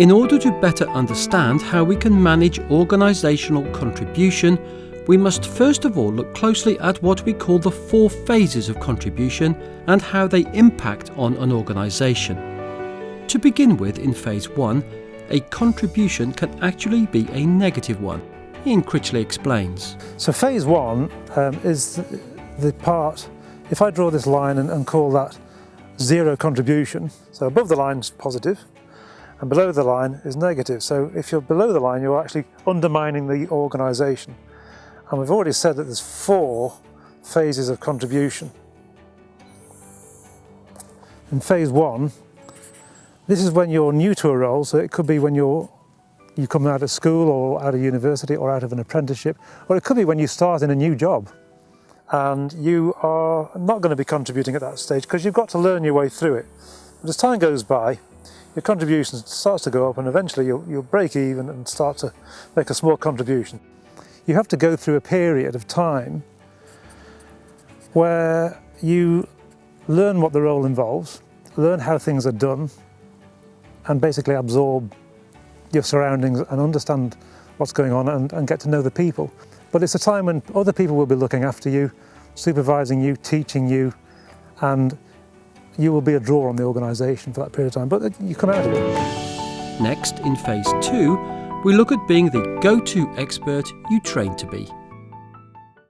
In order to better understand how we can manage organisational contribution, we must first of all look closely at what we call the 4 phases of contribution and how they impact on an organisation. To begin with, in phase 1, a contribution can actually be a negative one. Ian Critchley explains. So phase 1 is the part, if I draw this line and call that 0 contribution, so above the line is positive and below the line is negative. So if you're below the line, you're actually undermining the organisation. And we've already said that there's 4 phases of contribution. In phase 1, this is when you're new to a role, so it could be when you come out of school or out of university or out of an apprenticeship, or it could be when you start in a new job and you are not going to be contributing at that stage because you've got to learn your way through it. But as time goes by, your contribution starts to go up and eventually you'll break even and start to make a small contribution. You have to go through a period of time where you learn what the role involves, learn how things are done, and basically absorb your surroundings and understand what's going on and get to know the people. But it's a time when other people will be looking after you, supervising you, teaching you, and you will be a draw on the organisation for that period of time, but you come out of it. Next, in phase 2, we look at being the go-to expert you train to be.